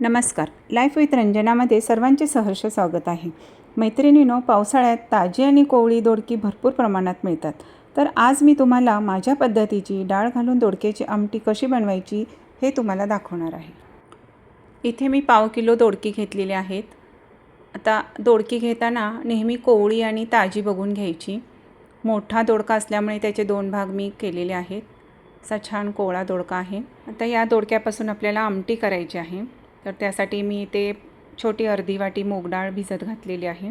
नमस्कार. Life with रंजनामध्ये सर्वांचे सहर्ष स्वागत आहे. मैत्रिणींनो, पावसाळ्यात ताजी आणि कोवळी दोडकी भरपूर प्रमाणात मिळतात. तर आज मी तुम्हाला माझ्या पद्धतीची डाळ घालून दोडक्याची आमटी कशी बनवायची हे तुम्हाला दाखवणार आहे. इथे मी 1/2 किलो दोडकी घेतलेली आहेत. आता दोडकी घेताना नेहमी कोवळी आणि ताजी बघून घ्यायची. मोठा दोडका असल्यामुळे त्याचे 2 भाग मी केलेले आहेत. असा छान कोवळा दोडका आहे. आता या दोडक्यापासून आपल्याला आमटी करायची आहे. तर त्यासाठी मी इथे छोटी अर्धी वाटी मूग डाळ भिजत घातलेली आहे.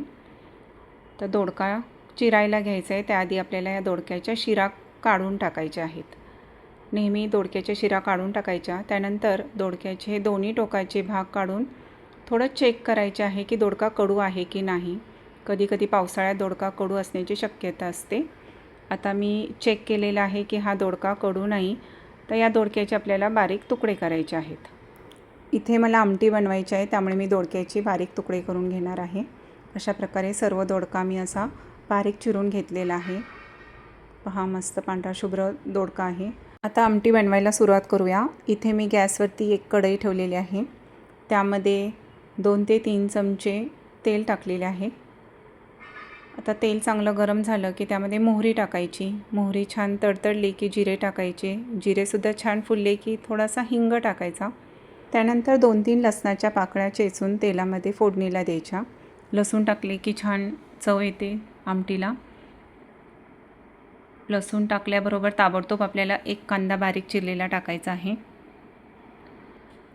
तर दोडका चिरायला घ्यायचा आहे. त्याआधी आपल्याला या दोडक्याच्या शिरा काढून टाकायच्या आहेत. नेहमी दोडक्याच्या शिरा काढून टाकायच्या. त्यानंतर दोडक्याचे दोन्ही टोकाचे भाग काढून थोडं चेक करायचे आहे की दोडका कडू आहे की नाही. कधीकधी पावसाळ्यात दोडका कडू असण्याची शक्यता असते. आता मी चेक केलेला आहे की हा दोडका कडू नाही. तर या दोडक्याचे आपल्याला बारीक तुकडे करायचे आहेत. इथे मला आमटी बनवायची आहे, त्यामुळे मी दोडक्याचे बारीक तुकडे करून घेणार आहे. अशा प्रकारे सर्व दोडका मी असा बारीक चिरून घेतलेला आहे. पहा, मस्त पांढरा शुभ्र दोडका आहे. आता आमटी बनवायला सुरुवात करूया. इथे मी गॅसवरती एक कढई ठेवलेली आहे. त्यामध्ये 2 ते 3 चमचे तेल टाकलेले आहे. आता तेल चांगलं गरम झालं की त्यामध्ये मोहरी टाकायची. मोहरी छान तडतडली की जिरे टाकायचे. जिरेसुद्धा छान फुलले की थोडासा हिंग टाकायचा. त्यानंतर 2-3 लसणाच्या पाकळ्या चेचून तेलामध्ये फोडणीला द्यायच्या. लसूण टाकले की छान चव येते आमटीला. लसूण टाकल्याबरोबर ताबडतोब आपल्याला 1 कांदा बारीक चिरलेला टाकायचा आहे.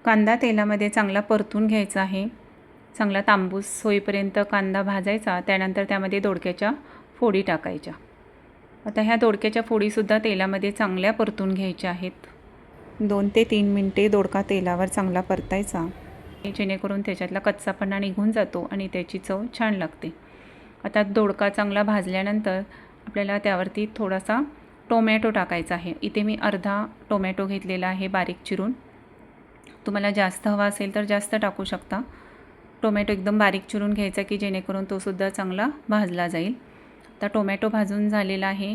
कांदा तेलामध्ये चांगला परतून घ्यायचा आहे. चांगला तांबूस होईपर्यंत कांदा भाजायचा. त्यानंतर त्यामध्ये दोडक्याच्या फोडी टाकायच्या. आता ह्या दोडक्याच्या फोडीसुद्धा तेलामध्ये चांगल्या परतून घ्यायच्या आहेत. 2 ते 3 मिनटे दोडका तेलावर चांगला परतायचा, जेणेकरून त्याच्यातला कच्चापणा निघून जातो आणि त्याची चव छान लागते. आता दोडका चांगला भाजल्यानंतर आपल्याला त्यावरती थोडासा टोमॅटो टाकायचा आहे. इथे मी अर्धा टोमॅटो घेतलेला आहे बारीक चिरून. तुम्हाला जास्त हवा असेल तर जास्त टाकू शकता. टोमॅटो एकदम बारीक चिरून घ्यायचा की जेणेकरून तो सुद्धा चांगला भाजला जाईल. आता टोमॅटो भाजून झालेला आहे.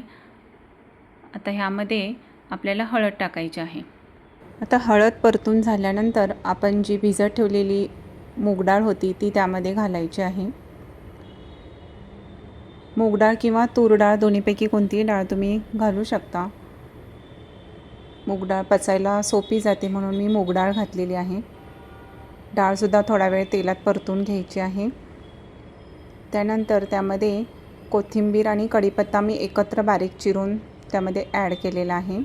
आता ह्यामध्ये आपल्याला हळद टाकायची आहे. आता हळद परतून झाल्यानंतर आपण जी भिजत ठेवलेली मूग डाळ होती ती त्यामध्ये घालायची आहे. मूग डाळ किंवा तूर डाळ दोन्हीपैकी कोणतीही डाळ तुम्ही घालू शकता. मूग डाळ पचायला सोपी जाते म्हणून मी मूग डाळ घातलेली आहे. डाळसुद्धा थोडा वेळ तेलात परतून घ्यायची आहे. त्यानंतर त्यामध्ये कोथिंबीर आणि कढीपत्ता मी एकत्र बारीक चिरून त्यामध्ये ॲड केलेला आहे.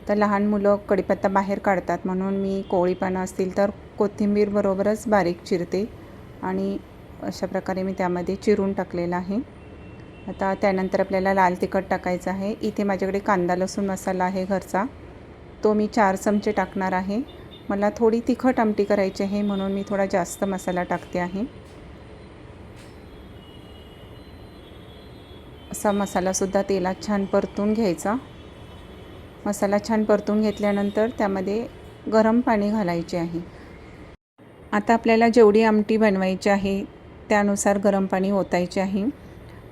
तर लहान मुलं कढीपत्ता बाहेर काढतात म्हणून मी कोवळीपणा असतील तर कोथिंबीर बरोबरच बारीक चिरते आणि अशा प्रकारे मी त्यामध्ये चिरून टाकलेला आहे. आता त्यानंतर आपल्याला लाल तिखट टाकायचं आहे. इथे माझ्याकडे कांदा लसूण मसाला आहे घरचा, तो मी 4 चमचे टाकणार आहे. मला थोडी तिखट आमटी करायची आहे म्हणून मी थोडा जास्त मसाला टाकते आहे. असा मसालासुद्धा तेलात छान परतून घ्यायचा. मसाला छान परतून घेतल्यानंतर त्यामध्ये गरम पाणी घालायचे आहे. आता आपल्याला जेवढी आमटी बनवायची आहे त्यानुसार गरम पाणी ओतायचे आहे.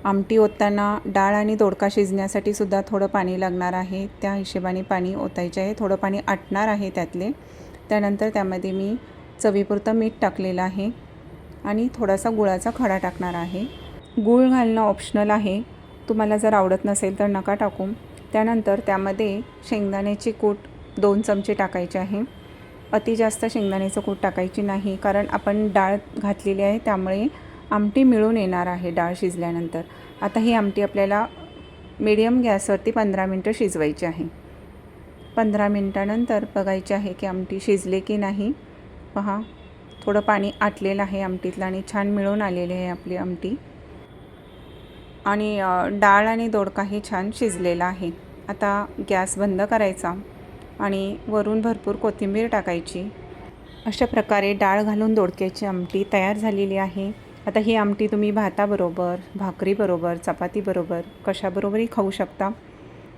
आमटी ओतताना डाळ आणि दोडका शिजण्यासाठी सुद्धा थोडं पाणी लागणार आहे. त्या हिशोबाने पाणी ओतायचे आहे. थोडं पाणी आटणार आहे त्यातले. त्यानंतर त्यामध्ये मी चवीपुरतं मीठ टाकलेलं आहे आणि थोडासा गुळाचा खडा टाकणार आहे. गूळ घालणं ऑप्शनल आहे. तुम्हाला जर आवडत नसेल तर नका टाकू. त्यानंतर त्यामध्ये शेंगदाण्याची कूट 2 चमचे टाकायचे आहे. अति जास्त शेंगदाण्याचं कूट टाकायची नाही, कारण आपण डाळ घातलेली आहे त्यामुळे आमटी मिळून येणार आहे डाळ शिजल्यानंतर. आता ही आमटी आपल्याला मीडियम गॅसवरती 15 मिनटं शिजवायची आहे. 15 मिनटानंतर बघायचे आहे की आमटी शिजले की नाही. पहा, थोडं पाणी आटलेलं आहे आमटीतलं आणि छान मिळून आलेली आहे आपली आमटी आणि डाळ आणि दोडकाही छान शिजलेला आहे. आता गॅस बंद करायचा आणि वरून भरपूर कोथिंबीर टाकायची. अशा प्रकारे डाळ घालून दोडक्याची आमटी तयार झालेली आहे. आता ही आमटी तुम्ही भाताबरोबर, भाकरीबरोबर, चपातीबरोबर कशाबरोबरही खाऊ शकता.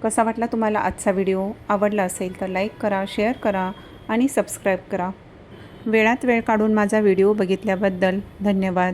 कसा वाटला तुम्हाला आजचा व्हिडिओ? आवडला असेल तर लाईक करा, शेअर करा आणि सबस्क्राईब करा. वेळात वेळ काढून माझा व्हिडिओ बघितल्याबद्दल धन्यवाद.